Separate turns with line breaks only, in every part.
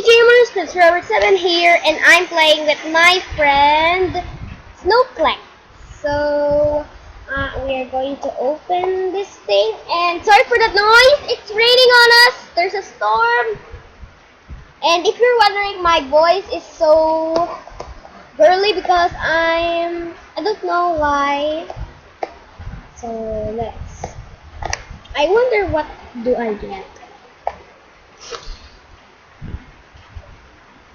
gamers, it's Robert7 here, and I'm playing with my friend Snowflake. So we are going to open this thing, and sorry for that noise. It's raining on us. There's a storm, and if you're wondering, my voice is so girly because I don't know why. So I wonder what do I get.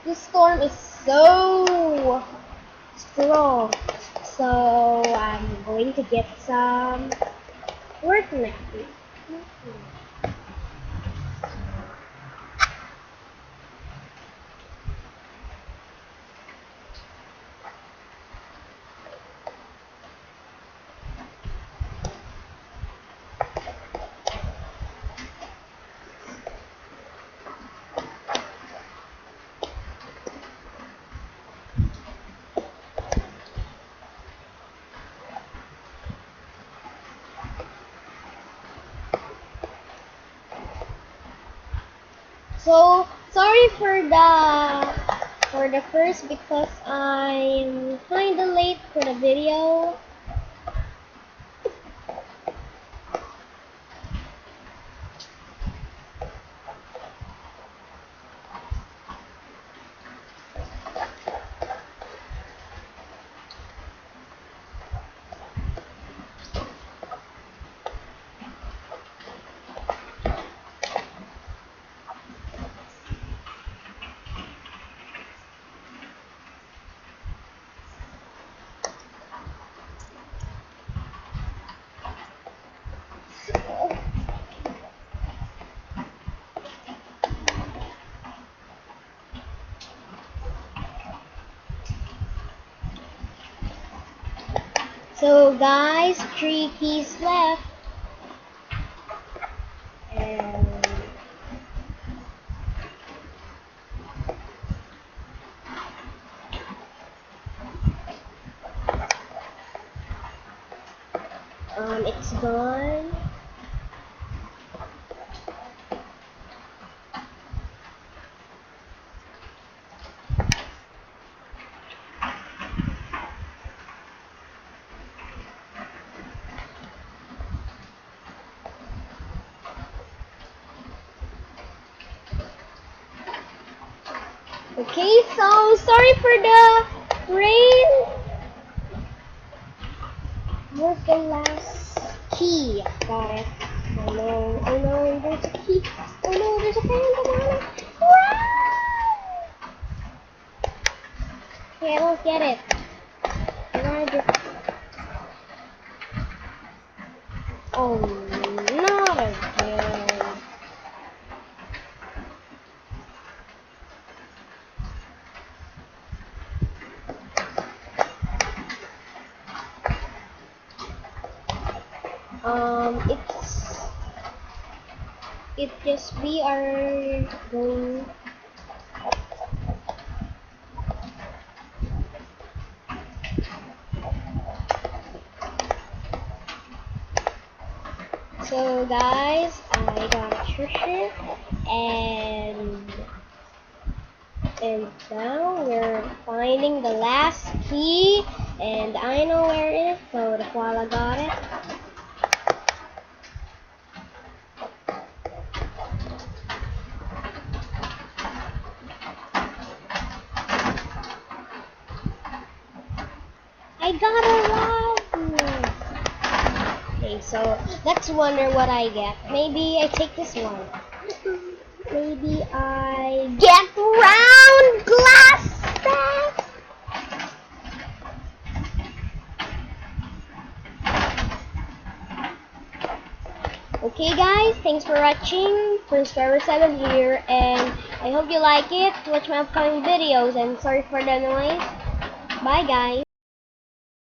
This storm is so strong, so I'm going to get some work next week. So sorry for the first because I'm kinda late for the video. So guys, 3 keys left. And it's gone. Okay, so sorry for the rain. Where's the last key? Got it. Oh no, there's a key. Oh no, there's a pen. Okay, I don't get it. Oh, not again. It just we are going. So guys, I got a treasure, and now we're finding the last key, and I know where it is. So the koala got it. I got a love. Okay, so let's wonder what I get. Maybe I take this one. Maybe I get round glasses. Okay guys, thanks for watching. Prince7 here, and I hope you like it. Watch my upcoming videos, and sorry for the noise. Bye guys.